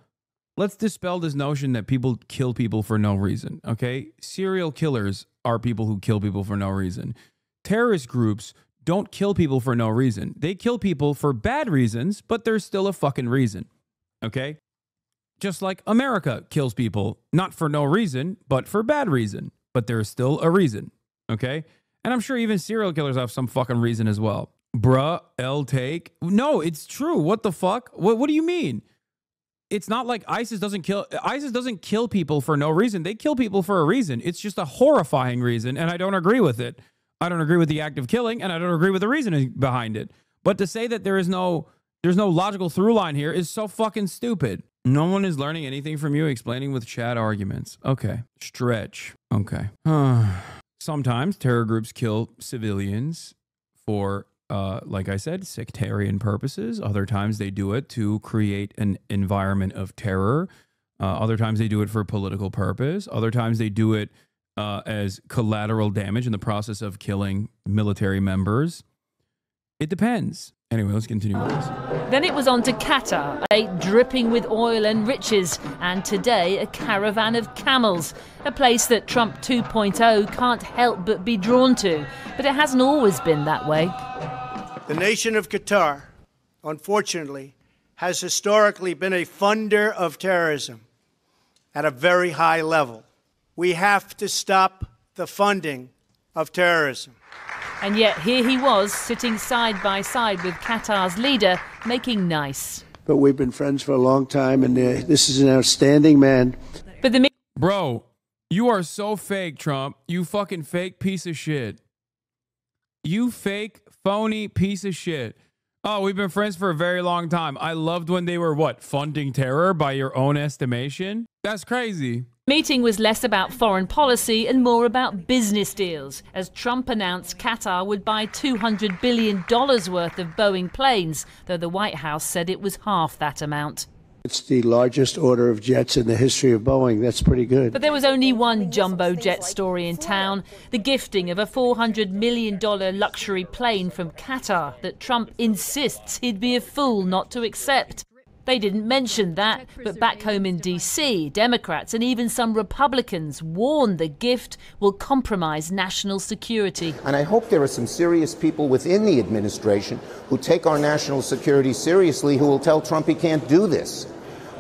let's dispel this notion that people kill people for no reason, okay? Serial killers are people who kill people for no reason. Terrorist groups don't kill people for no reason. They kill people for bad reasons, but there's still a fucking reason, okay? Just like America kills people, not for no reason, but for bad reason. But there's still a reason, okay? And I'm sure even serial killers have some fucking reason as well. Bruh, take. No, it's true. What the fuck? What do you mean? It's not like ISIS doesn't kill people for no reason. They kill people for a reason. It's just a horrifying reason, and I don't agree with it. I don't agree with the act of killing, and I don't agree with the reasoning behind it. But to say that there's no logical through line here is so fucking stupid. No one is learning anything from you explaining with chat arguments. Okay. Stretch. Okay. Sometimes terror groups kill civilians for, like I said, sectarian purposes. Other times they do it to create an environment of terror. Other times they do it for political purpose. Other times they do it as collateral damage in the process of killing military members. It depends. Anyway, let's continue with this. Then it was on to Qatar, dripping with oil and riches, and today a caravan of camels, a place that Trump 2.0 can't help but be drawn to. But it hasn't always been that way. The nation of Qatar, unfortunately, has historically been a funder of terrorism at a very high level. We have to stop the funding of terrorism. And yet here he was, sitting side by side with Qatar's leader, making nice. But we've been friends for a long time, and this is an outstanding man. But the Bro, you are so fake, Trump. You fucking fake piece of shit. You fake, phony piece of shit. Oh, we've been friends for a very long time. I loved when they were, what, funding terror by your own estimation? That's crazy. Meeting was less about foreign policy and more about business deals, as Trump announced Qatar would buy $200 billion worth of Boeing planes, though the White House said it was half that amount. It's the largest order of jets in the history of Boeing. That's pretty good. But there was only one jumbo jet story in town, the gifting of a $400 million luxury plane from Qatar that Trump insists he'd be a fool not to accept. They didn't mention that, but back home in D.C., Democrats and even some Republicans warned the gift will compromise national security. And I hope there are some serious people within the administration who take our national security seriously who will tell Trump he can't do this.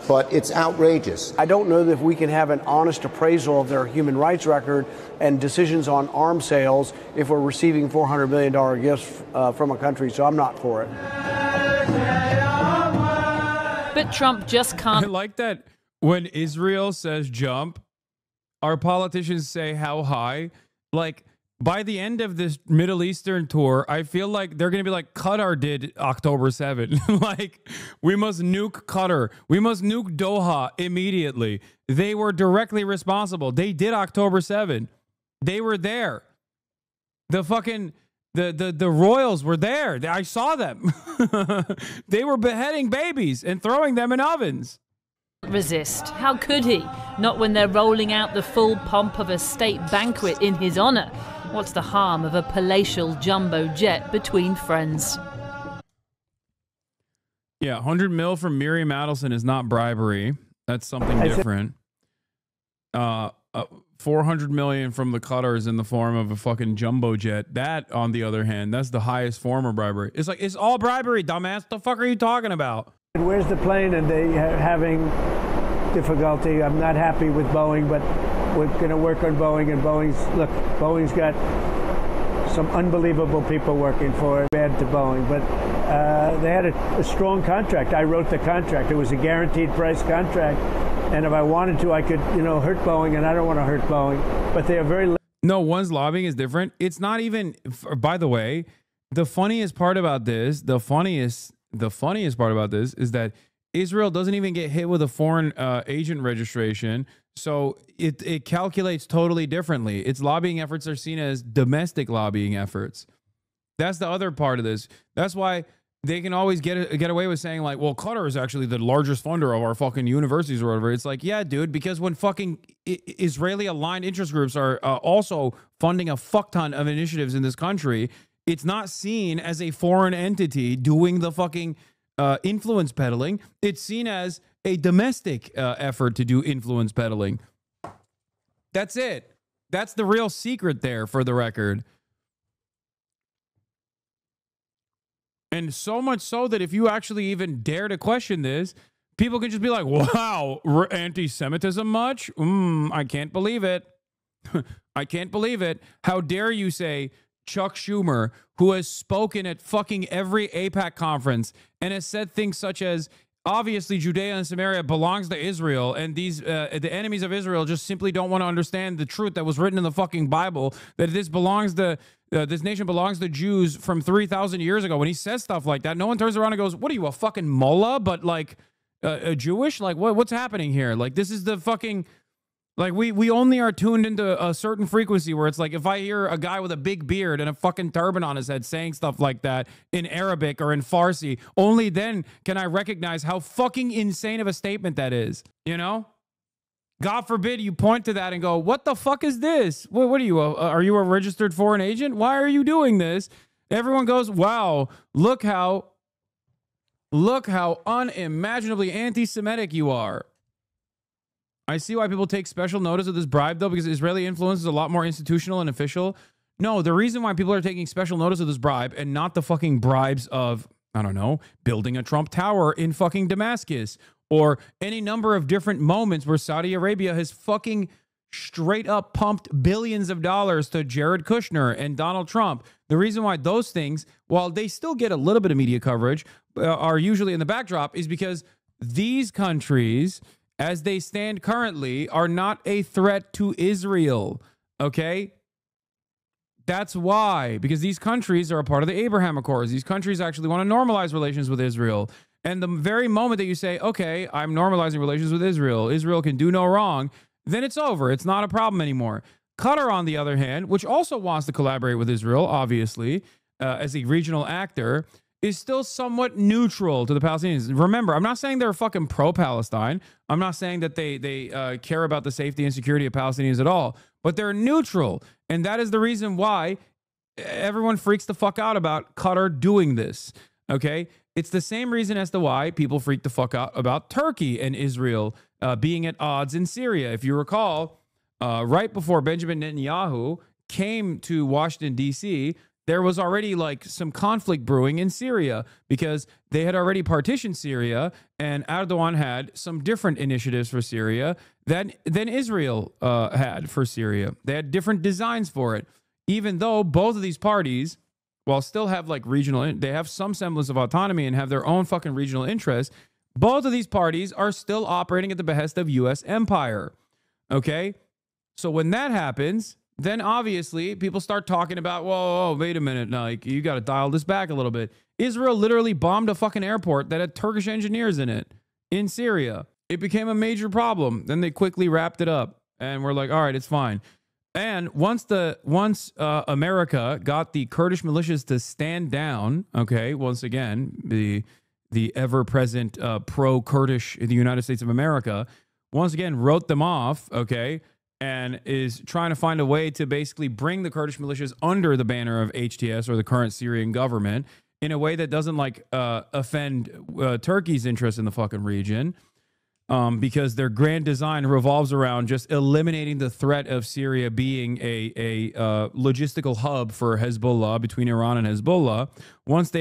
But it's outrageous. I don't know that if we can have an honest appraisal of their human rights record and decisions on arms sales if we're receiving $400 million gifts from a country, so I'm not for it. But Trump just can't. I like that when Israel says jump, our politicians say how high. Like, by the end of this Middle Eastern tour, I feel like they're going to be like Qatar did October 7. Like, we must nuke Qatar. We must nuke Doha immediately. They were directly responsible. They did October 7. They were there. The fucking... The royals were there. I saw them. They were beheading babies and throwing them in ovens. Resist. How could he? Not when they're rolling out the full pomp of a state banquet in his honor. What's the harm of a palatial jumbo jet between friends? Yeah, 100 mil from Miriam Adelson is not bribery. That's something different. 400 million from the Qatars in the form of a fucking jumbo jet. That, on the other hand, that's the highest form of bribery. It's like, it's all bribery, dumbass. The fuck are you talking about? Where's the plane? And they having difficulty. I'm not happy with Boeing, but we're going to work on Boeing. And Boeing's got some unbelievable people working for it. Bad to Boeing, but they had a strong contract. I wrote the contract. It was a guaranteed price contract. And if I wanted to, I could, hurt Boeing, and I don't want to hurt Boeing. But they are very... No, one's lobbying is different. It's not even... By the way, the funniest part about this, the funniest part about this is that Israel doesn't even get hit with a foreign agent registration. So it calculates totally differently. Its lobbying efforts are seen as domestic lobbying efforts. That's the other part of this. That's why they can always get away with saying like, well, Qatar is actually the largest funder of our fucking universities or whatever. It's like, yeah, dude, because when fucking Israeli aligned interest groups are also funding a fuck ton of initiatives in this country, it's not seen as a foreign entity doing the fucking influence peddling. It's seen as a domestic effort to do influence peddling. That's it. That's the real secret there, for the record. And so much so that if you actually even dare to question this, people can just be like, wow, anti-Semitism much? I can't believe it. I can't believe it. How dare you say Chuck Schumer, who has spoken at fucking every AIPAC conference and has said things such as, obviously Judea and Samaria belongs to Israel, and these the enemies of Israel just simply don't want to understand the truth that was written in the fucking Bible, that this belongs to this nation belongs to Jews from 3,000 years ago. When he says stuff like that, no one turns around and goes, what are you, a fucking mullah, but like a Jewish? Like what's happening here? Like this is the fucking... Like, we only are tuned into a certain frequency where it's like, if I hear a guy with a big beard and a fucking turban on his head saying stuff like that in Arabic or in Farsi, only then can I recognize how fucking insane of a statement that is, you know? God forbid you point to that and go, what the fuck is this? What are you a registered foreign agent? Why are you doing this? Everyone goes, wow, look how unimaginably anti-Semitic you are. I see why people take special notice of this bribe, though, because Israeli influence is a lot more institutional and official. No, the reason why people are taking special notice of this bribe and not the fucking bribes of, I don't know, building a Trump Tower in fucking Damascus or any number of different moments where Saudi Arabia has fucking straight up pumped billions of dollars to Jared Kushner and Donald Trump. The reason why those things, while they still get a little bit of media coverage, are usually in the backdrop is because these countries, as they stand currently, are not a threat to Israel, okay? That's why, because these countries are a part of the Abraham Accords. These countries actually want to normalize relations with Israel. And the very moment that you say, okay, I'm normalizing relations with Israel, Israel can do no wrong, then it's over. It's not a problem anymore. Qatar, on the other hand, which also wants to collaborate with Israel, obviously, as a regional actor, is still somewhat neutral to the Palestinians. Remember, I'm not saying they're fucking pro-Palestine. I'm not saying that they care about the safety and security of Palestinians at all, but they're neutral. And that is the reason why everyone freaks the fuck out about Qatar doing this, okay? It's the same reason as to why people freak the fuck out about Turkey and Israel being at odds in Syria. If you recall, right before Benjamin Netanyahu came to Washington, D.C., there was already like some conflict brewing in Syria because they had already partitioned Syria, and Erdogan had some different initiatives for Syria than Israel had for Syria. They had different designs for it, even though both of these parties, while still have like regional, they have some semblance of autonomy and have their own fucking regional interests. Both of these parties are still operating at the behest of U.S. empire. Okay, so when that happens, then obviously people start talking about, whoa, wait a minute, like you got to dial this back a little bit. Israel literally bombed a fucking airport that had Turkish engineers in it in Syria. It became a major problem. Then they quickly wrapped it up and we're like, all right, it's fine. And once America got the Kurdish militias to stand down, okay, once again, the ever-present pro-Kurdish in the United States of America, once again wrote them off, okay, and is trying to find a way to basically bring the Kurdish militias under the banner of HTS or the current Syrian government in a way that doesn't like offend Turkey's interest in the fucking region, because their grand design revolves around just eliminating the threat of Syria being a logistical hub for Hezbollah between Iran and Hezbollah. Once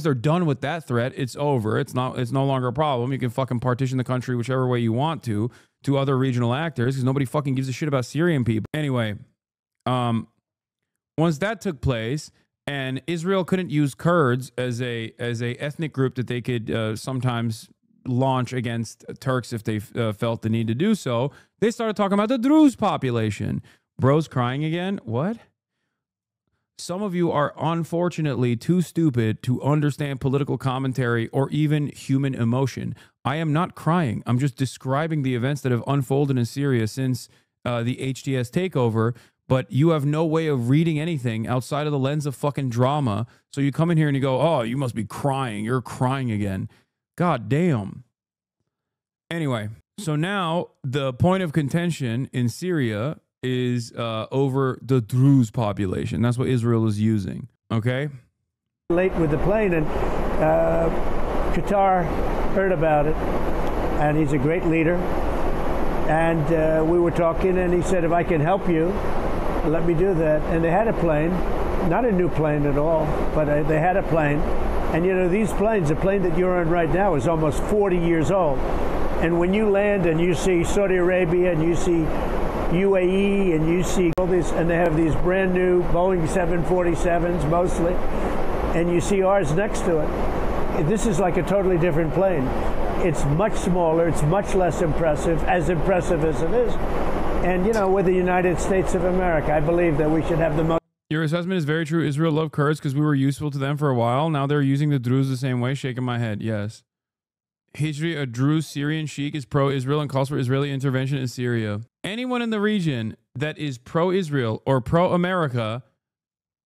they're done with that threat, it's over. It's no longer a problem. You can fucking partition the country whichever way you want to other regional actors because nobody fucking gives a shit about Syrian people. Anyway, once that took place and Israel couldn't use Kurds as a ethnic group that they could sometimes launch against Turks if they felt the need to do so. They started talking about the Druze population. Bro's crying again. What? Some of you are unfortunately too stupid to understand political commentary or even human emotion. I am not crying. I'm just describing the events that have unfolded in Syria since the HTS takeover, but you have no way of reading anything outside of the lens of fucking drama. So you come in here and you go, oh, you must be crying. You're crying again. God damn. Anyway, so now the point of contention in Syria is over the Druze population. That's what Israel is using. Okay? Late with the plane, and Qatar heard about it, and he's a great leader. And we were talking, and he said, if I can help you, let me do that. And they had a plane, not a new plane at all, but they had a plane. And you know, these planes, the plane that you're on right now is almost 40 years old. And when you land and you see Saudi Arabia and you see UAE and you see all these, and they have these brand new Boeing 747s mostly, and you see ours next to it. This is like a totally different plane. It's much smaller, it's much less impressive as it is. And you know, we're the United States of America. I believe that we should have the most. Your assessment is very true. Israel loved Kurds because we were useful to them for a while. Now they're using the Druze the same way. Shaking my head. Yes. Hijri, a Druze Syrian sheikh, is pro-Israel and calls for Israeli intervention in Syria. Anyone in the region that is pro-Israel or pro-America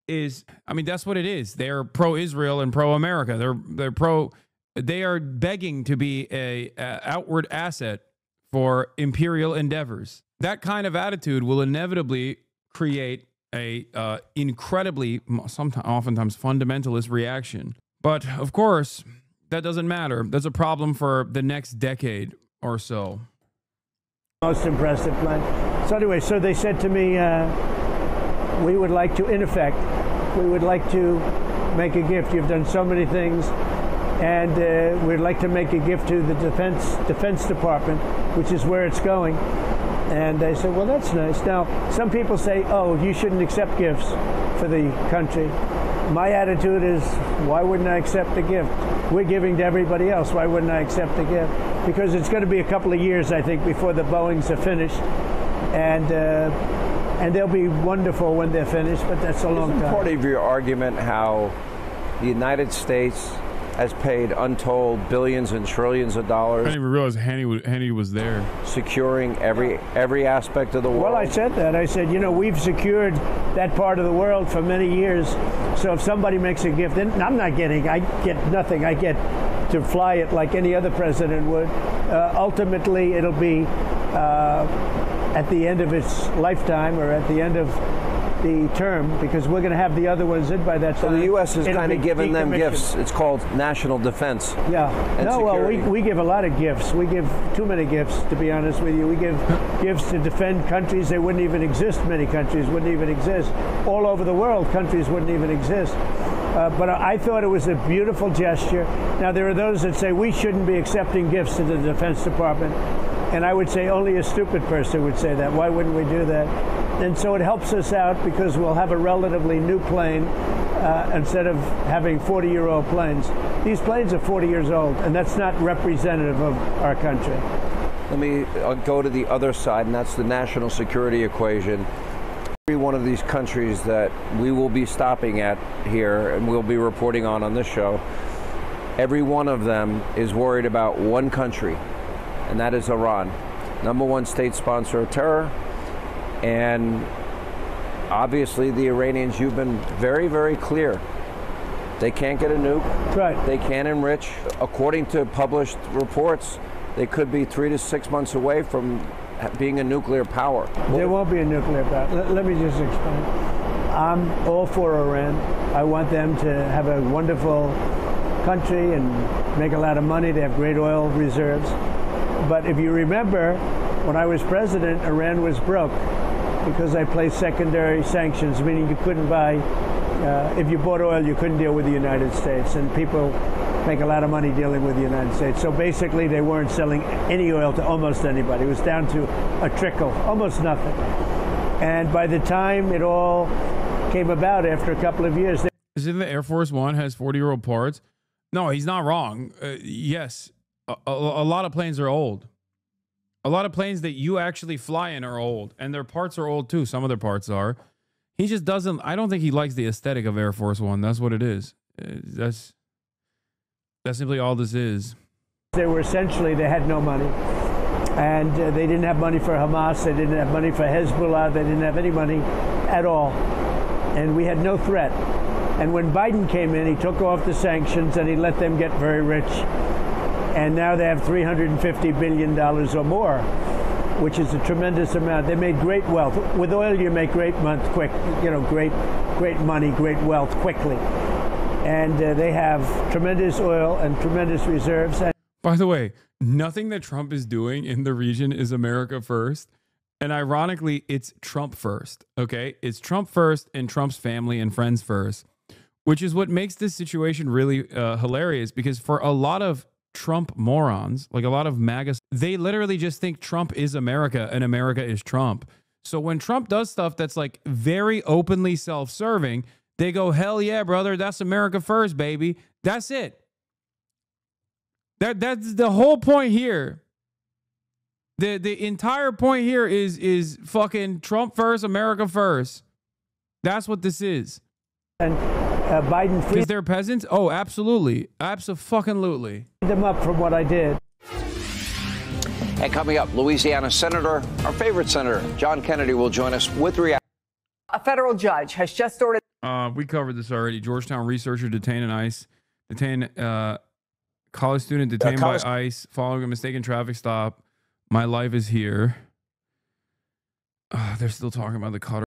is, I mean, that's what it is. They're pro-Israel and pro-America. They are begging to be a outward asset for imperial endeavors. That kind of attitude will inevitably create a incredibly, oftentimes fundamentalist reaction. But of course, that doesn't matter. That's a problem for the next decade or so. Most impressive plane. So anyway, so they said to me, we would like to, in effect, we would like to make a gift. You've done so many things, and we'd like to make a gift to the Defense Department, which is where it's going. And I said, well, that's nice. Now, some people say, oh, you shouldn't accept gifts for the country. My attitude is, why wouldn't I accept a gift? We're giving to everybody else. Why wouldn't I accept a gift? Because it's going to be a couple of years, I think, before the Boeings are finished. And they'll be wonderful when they're finished, but that's a long time. Isn't part of your argument how the United States has paid untold billions and trillions of dollars? I didn't even realize Hanny was there. Securing every aspect of the world. Well, I said that. I said, you know, we've secured that part of the world for many years. So if somebody makes a gift, then I'm not getting, I get nothing. I get to fly it like any other president would. Ultimately, it'll be at the end of its lifetime or at the end of the term, because we're going to have the other ones in by that time. So the U.S. is kind of giving them gifts. It's called national defense. Yeah. No, security. Well, we give a lot of gifts. We give too many gifts, to be honest with you. We give gifts to defend countries. They wouldn't even exist. Many countries wouldn't even exist. All over the world, countries wouldn't even exist. But I thought it was a beautiful gesture. Now, there are those that say we shouldn't be accepting gifts to the Defense Department. And I would say only a stupid person would say that. Why wouldn't we do that? And so it helps us out because we'll have a relatively new plane instead of having 40-year-old planes. These planes are 40 years old, and that's not representative of our country. Let me go to the other side, and that's the national security equation. Every one of these countries that we will be stopping at here and we'll be reporting on this show, every one of them is worried about one country, and that is Iran. #1 state sponsor of terror. And obviously the Iranians, you've been very, very clear. They can't get a nuke. Right. They can't enrich. According to published reports, they could be 3 to 6 months away from being a nuclear power. There won't be a nuclear power. Let me just explain. I'm all for Iran. I want them to have a wonderful country and make a lot of money. They have great oil reserves. But if you remember, when I was president, Iran was broke because I placed secondary sanctions, meaning you couldn't buy, if you bought oil, you couldn't deal with the United States. And people make a lot of money dealing with the United States. So basically, they weren't selling any oil to almost anybody. It was down to a trickle, almost nothing. And by the time it all came about after a couple of years, Is it the Air Force One has 40-year-old parts? No, he's not wrong. Yes, a lot of planes are old. A lot of planes that you actually fly in are old, and their parts are old too. Some of their parts are. He just doesn't. I don't think he likes the aesthetic of Air Force One. That's what it is. That's simply all this is. They had no money. And they didn't have money for Hamas. They didn't have money for Hezbollah. They didn't have any money at all. And we had no threat. And when Biden came in, he took off the sanctions and he let them get very rich. And now they have $350 billion or more, which is a tremendous amount. They made great wealth. With oil, you make great money, great wealth quickly. And they have tremendous oil and tremendous reserves. By the way, nothing that Trump is doing in the region is America first. And ironically, it's Trump first. Okay? It's Trump first and Trump's family and friends first, which is what makes this situation really hilarious, because for a lot of Trump morons, like a lot of MAGA, they literally just think Trump is America and America is Trump. So when Trump does stuff that's like very openly self-serving, they go, hell yeah, brother, that's America first, baby. That's it. That's the whole point here. The entire point here is fucking Trump first, America first. That's what this is. And Biden freed because they're peasants? Oh, absolutely. Abso-fucking-lutely. Them up from what I did. And coming up, Louisiana Senator, our favorite senator, John Kennedy, will join us with reaction. A federal judge has just ordered. We covered this already. Georgetown researcher detained college student detained by ICE following a mistaken traffic stop. My life is here. They're still talking about the Qatar.